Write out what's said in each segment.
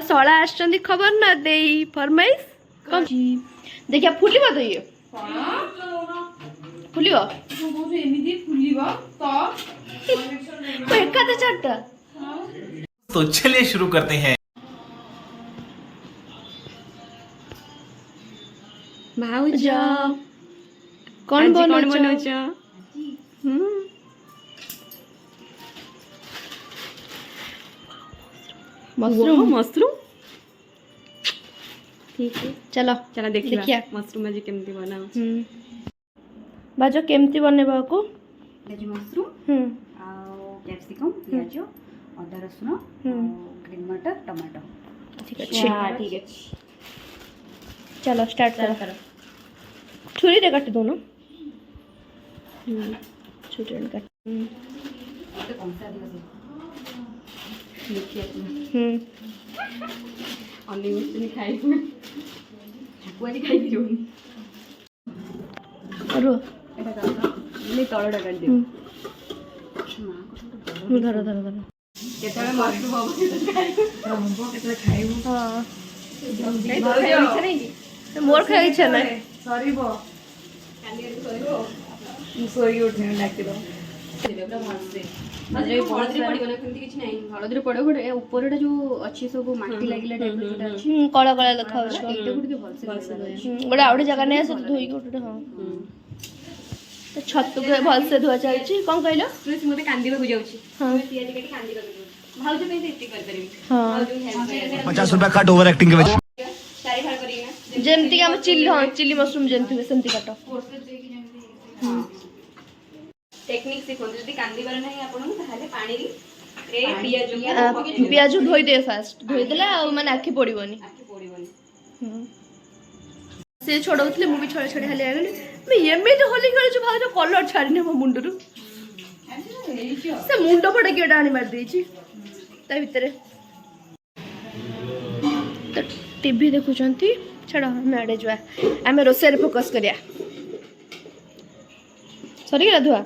सला आछंदी खबर ना दे फरमाइश कम देखिया फुलिबो तो ये फुलिबो एमिति फुलिबो तो एका तो चारटा तो चलिए शुरू करते हैं। भाउजा कौन बनोच मशरूम मशरूम ठीक है चलो चला देखिया मशरूम आज केमती बना भाउज केमती बनेबा को मशरूम कैप्सिकम पियाज अदा रसुण ग्रीन मटर टमाटो ठीक है ठीक है चलो स्टार्ट करो छुरी रे काट दो ना छुरी रे काट अनलिमिटेड खाइबु कुआजी खाइ दियोनी अरु एटा का ले तळडा काट दियो धरो धरो धरो केतळे मशरूम बाबू केतळे खाइबु हां इच्छा नहीं मोर खाइ इच्छा नै सरीबो काली सरीबो सोई उठने लागते दो सेलेब्रा भलसे हळदी पडिबो ना केमती किछ नाही हळदी पडो पडो ए ऊपर जो अछि सब माटी लागिला टाइप जोटा अछि कळा कळा लखा एटा गुडी भलसे गोटे आउटे जगह नहीं आस धोई गोटे हाँ तो छतु के भलसे धुआ चलछि कोन कहलो तुलसी मते कांदीबा बुझाउछि हां पियाज काटी कांदीबा बुझाउछि भाउज पे इत्ती कर परिबी हां भाउज 50 रुपया कट ओवर एक्टिंग के वजह चारि भाग करी ना जेमती हम चिल्ली हां चिल्ली मशरूम जेमती सेमती काटो कोर्स देखि जेमती टेक्निक सिखोन जदी कांदी बार नहीं आपन ताहाले पानी रे पियाज पियाज धोई दे फास्ट धोई देला आ माने आखि पड़िबोनी आके पड़िबनी से छोड़ौतले मु भी छोड़े छोड़े हाले आगली मैं एमे तो होली खेल छु भाउज कलर छाड़ने मो मुंडरू से मुंड पड़े के डाणी मार देछि ता भितरे तो टीवी देखुचंती छड़ा हम आडे जुआ हमें रोसे रे फोकस करिया सरी गेला धुआ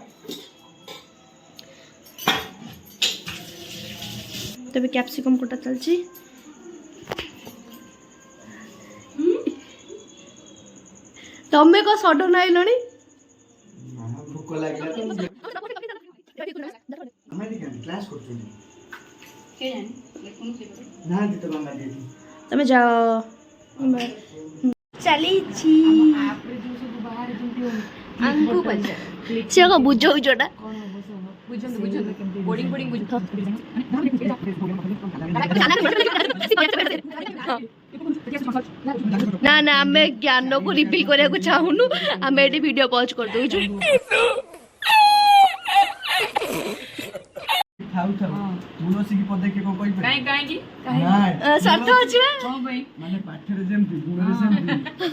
तबे कैप्सिकम कोटा चलछि तमे को सडन आइलणी भूख लागला हमारी क्लास करछुनी के जानी कोन से ना दित मामा दीदी तमे जाओ चली छी आपरे जो सब बाहर दुंटी अंकु पंचा से को बुझौ जोटा बुझन बोर्डिंग बुझ ना ना हमें ज्ञान को रिपील करे को चाहूनु हमें एडी वीडियो पॉज कर दो जो थाउ तुलसी की पदे के को कोई काई काई की ना सर्थ अछि कोन भाई माने पाठरे जेमती गुणरे सेमती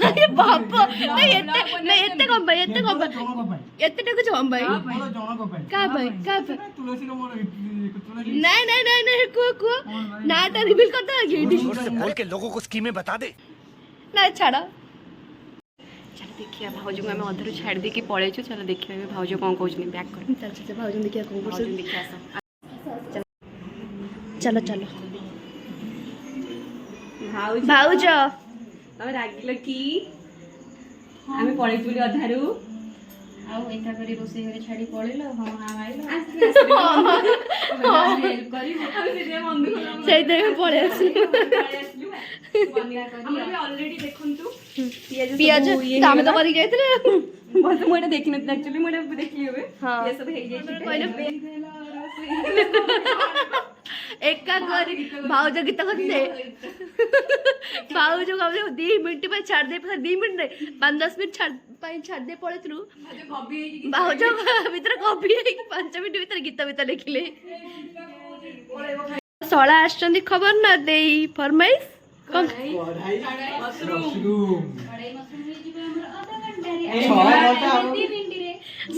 अरे बाप नहीं एते कम भाई एते कम जनक भाई एते टक हम भाई बोलो जनक भाई का भाई तुलसी रो मोर तुलसी नहीं नहीं नहीं नहीं को ना तो रिवील करता है जोर से बोल के लोगों को स्कीमें बता दे ना छाड़ा चल देखिया भाउज को हम अधर छाड़ दे कि पळे छु चल देखिया भाउज कोन कहउछनी बैक कर चल से भाउजन देखिया को भाउज देखिया सा चलो चलो भाउज भाउज तमे रागिल की आमे पळे जुली अधारू आउ एका करी रोसे घरे छाड़ी पळेलो हम आइलो हेल्प करी हम से बंधु को से दे पळे आसी हमर भी ऑलरेडी देखंतु पियाज हम तो करी जाइतले बस मोटा देखि न एक्चुअली मोटा देखि होबे हां ये सब हे जाई पहिले एका करी भाउज गीत करते भाउज को 2 मिनिट पे छाड़ दे 2 मिनिट नहीं 5-10 मिनिट छाड़ दे पळेतलु भाउज भीतर कॉपी है 5 मिनिट भीतर गीत भीतर लिखले सला आछंदी खबर ना दे फरमाइश कम मशरूम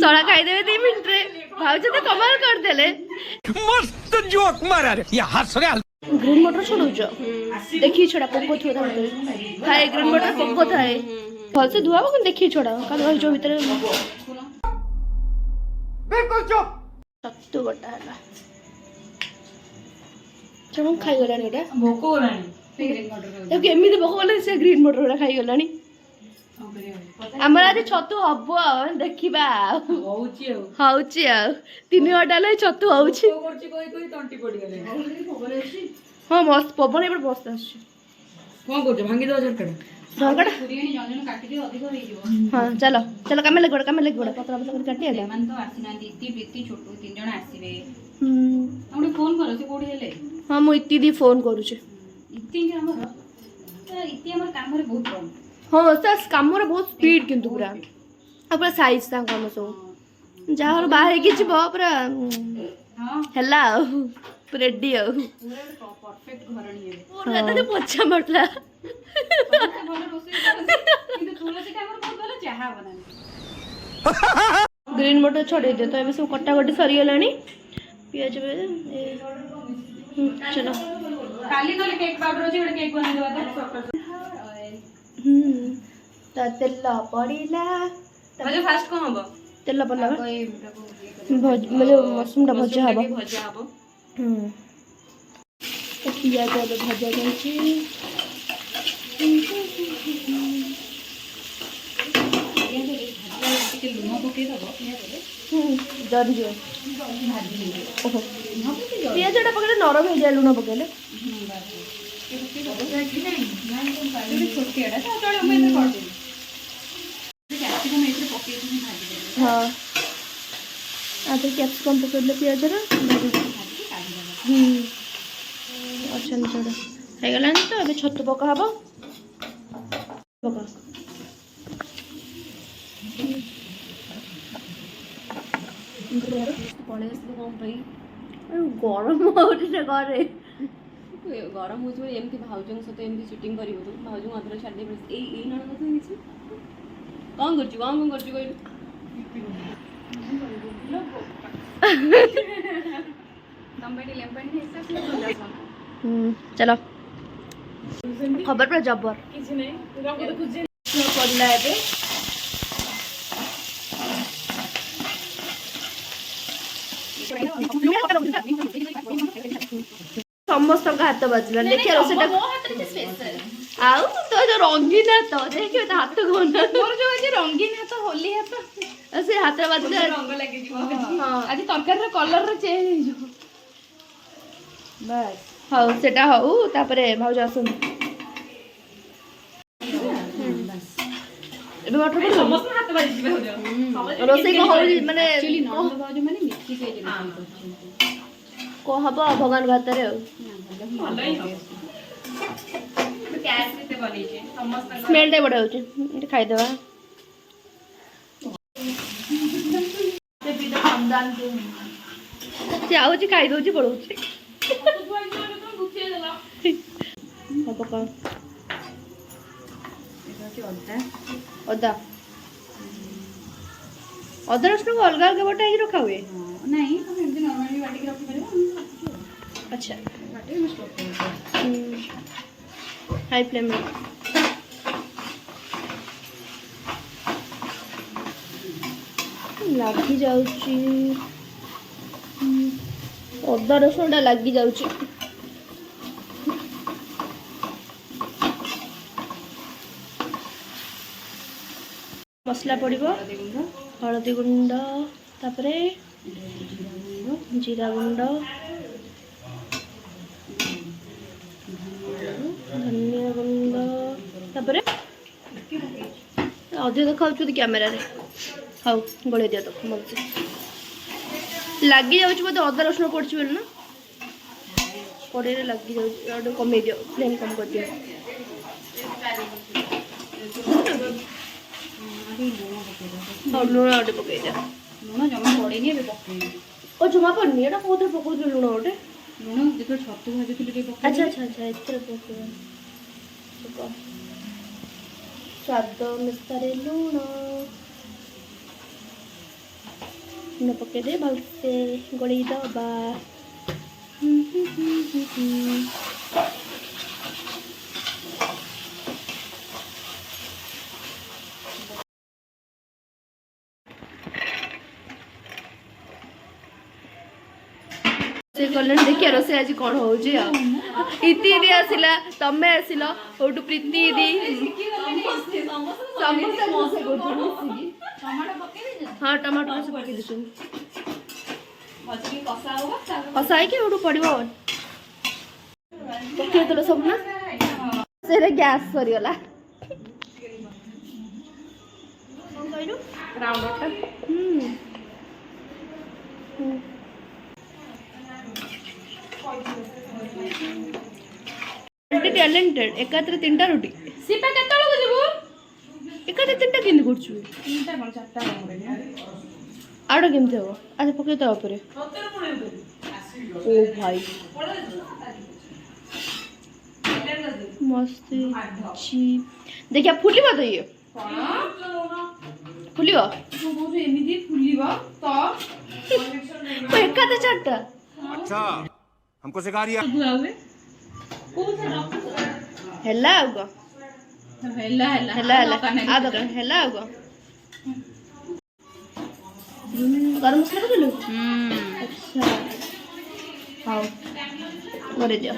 सला खाई देबे 2 मिनिट रे भाउज तो कमाल कर देले मस्त जोक मारा रे या हंस रे ग्रीन मटर छोड़ो देखी छोड़ा पोको थोड़ा थाए ग्रीन मटर पोको थाए भल से धुआ को देखी छोड़ा कान रह जो भीतर बिल्कुल चुप सत्तू गोटा हला चम खाई गलानी एटा भोको होलानी ତାକୁ ଏମିତି ପକଉଲେ ସେ ଗ୍ରୀନ୍ ମଟର ଗୁଡା ଖାଇଗଲାଣି। ଆମର ଆଜି ଛତୁ ହବ ଆଉ ଦେଖିବା ଆଉ ହଉଛି ଆଉ 3 ଘଣ୍ଟା ହେଲେ ଛତୁ ହଉଛି। ହଁ ମସ୍ତ ପବନ ଏପଟେ ମସ୍ତ ଆସୁଛି। ଝରକାଟା ହଁ ଚାଲ ଚାଲ କାମେ ଲାଗିବ ପତଳା ପତଳା କରି କାଟି ହେଲା। ହଁ ମୁଁ ଇତି ଦି ଫୋନ କରୁଛି। ହଁ ତା କାମରେ ବହୁତ ସ୍ପିଡ କିନ୍ତୁ ପୁରା ଆଉ ପୁରା ସାଇଜ ତାଙ୍କ କାମ ସବୁ ଯାହାର ବାହା ହେଇକି ଯିବ ପୁରା ହେଲା ଆଉ ରେଡି ଆଉ ପଛା ମାରିଲା। ଗ୍ରୀନ୍ ମଟର ଛଡେଇ ଦିଅ ତ ଏବେ ସବୁ କଟାକଟି ସରିଗଲାଣି। ପିଆଜ ଚଲ ତ ତେଲ ପଡ଼ିଲା ଫାଷ୍ଟ କଣ ହବ? ତେଲ ପଡ଼ିଲା ମସରୁମ ଟା ଭଜା ହବ। ପିଆଜ ଏବେ ଭଜା ଯାଉଛି। ଜରିଯିବ ପିଆଜ ଟା ପକେଇଲେ ନରମ ହେଇଯାଏ ଲୁଣ ପକେଇଲେ। ହଁ କ୍ୟାପ୍ସିକମ୍ ପକେଇଲେ ପିଆଜର ଅଛନ୍ତି ସେଟା ହେଇଗଲାଣି ତ ଏବେ ଛତୁ ପକା ହବ। ପଳେଇ ଆସିଲି କଣ ପାଇଁ? ଗରମ ହଉଛି ସେ ଘରେ। ଗରମ ହଉଛି ବୋଲି ଏମିତି ଭାଉଜଙ୍କ ସହିତ ଏମିତି ଚିଟିଂ କରିବ ତୁ? ଭାଉଜଙ୍କୁ ଅଧର ଛାଡ଼ି ଦେଇ ଏଇ ନଣନ୍ଦ ତ କିଛି କଣ କରୁଛୁ କହିଲୁ? चलो खबर पर जबर पड़ला ଏବେ ସମସ୍ତଙ୍କ ହାତ ବାଜିଲା ଦେଖିଆ ରୋଷେଇଟା ଆଉ ତ ଯୋଉ ରଙ୍ଗୀନ ହାତ ଦେଖିବେ ତା ହାତ କୋନା ମୋର ଯୋଉ ଆଜି ରଙ୍ଗୀନ ହାତ ହୋଲି ହାତ ସେ ହାତ ବାଜିଲା ରଙ୍ଗ ଲାଗିଯିବ। ହଁ ଆଜି ତରକାରୀର କଲର ଚେଞ୍ଜ ହେଇଯିବ। ବାସ୍ ହଉ ସେଟା ହଉ ତାପରେ ଭାଉଜ ଆସନ୍ତୁ। ଏବେ ମଟର ପଡିବ ସମସ୍ତ ହାତ ବାଜିଯିବ ରୋଷେଇ କଣ ହଉଛି ମାନେ ନଣନ୍ଦ ଭାଉଜ ମାନେ ମିଶି ଯାଇଛନ୍ତି କଣ ହବ ଭଗବାନଙ୍କ ହାତରେ ଆଉ ସ୍ମେଲଟା ବଢିଆ ହଉଛି ଖାଇଦେବା। ସେ ଆଉଛି ଖାଇଦଉଛି ପଳଉଛି। ହବ କଣ ଅଦା ଅଦା ରସୁଣକୁ ଅଲଗା ଅଲଗା ବଟା ହେଇକି ରଖା ହୁଏ? ନାଇଁ ତମେ ଏମିତି ନର୍ମାଲି ବାଟିକି ରଖିପାରିବ। ଆଚ୍ଛା ହାଇ ଫ୍ଲେମ୍ ଲାଗି ଯାଉଛି ଅଦା ରସୁଣଟା ଲାଗି ଯାଉଛି। ମସଲା ପଡ଼ିବ ହଳଦୀ ଗୁଣ୍ଡ ତାପରେ ଜିରା ଗୁଣ୍ଡ ଧନିଆ ଗୁଣ୍ଡ ତାପରେ ଅଧିକ ଦେଖାଉଛନ୍ତି କ୍ୟାମେରାରେ। ହଉ ଗୋଳେଇ ଦିଅ ତାକୁ ଭଲସେ ଲାଗି ଯାଉଛି ବୋଧେ ଅଦା ରସୁଣ ପଡ଼ିଛି ବୋଲି ନା କଡ଼େଇରେ ଲାଗି ଯାଉଛି ଆଉ ଟିକେ କମେଇ ଦିଅ ଫ୍ଲେମ୍ କମ୍ କରିଦିଅ। ହଉ ଲୁଣ ଆଉ ଟିକେ ପକେଇ ଦିଅ। ଲୁଣ ଜମା ପଡ଼େନି ଏବେ ପକେଇବି। ଓ ଜମା ପଡ଼ିନି ଏଇଟା କୋଉଥିରେ ପକଉଥିଲି ଲୁଣ ଗୋଟେ ଲୁଣ ଯେତେବେଳେ ଛତୁ ଭାଜୁଥିଲି ଟିକେ ପକେଇ। ଆଚ୍ଛା ଆଚ୍ଛା ଆଚ୍ଛା ଏଥିରେ ପକେଇବା ସ୍ୱାଦ ଅନୁସାରେ ଲୁଣ ପକେଇ ଦେଇ ଭଲସେ ଗୋଳେଇ ଦବା। रोसे कले देखिए रोसे आज कौन हो इति दी आसिला तमे आसिल होटू प्रीति दी समोसा रोसे करछी हां टमाटो से पके दिसु कसा है कि होटू पड़िबो पके तो सब ना सेरे गैस सरी गला कोन कइलु राउंड वाटर टैलेंटेड एकात्र तीनटा रोटी सीपा केतळ को जीवु एकात्र तीनटा केंदी करछु तीनटा कोन चारटा हमरे आडो केमते हो अच्छा पके तो ऊपर ओ भाई मस्त छी देखिए फुलिबा तो ये फुलिबा तू बोझ एमिदी फुलिबा तो एकात्र चारटा अच्छा हमको सिखा रिया बुआवे हेला आगो हेला हेला हेला हेला आ दो हेला आगो गरम मसाला पकेलु अच्छा हाउ करे जाओ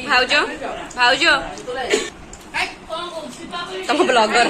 भाउजो भाउजो तुम ब्लॉगर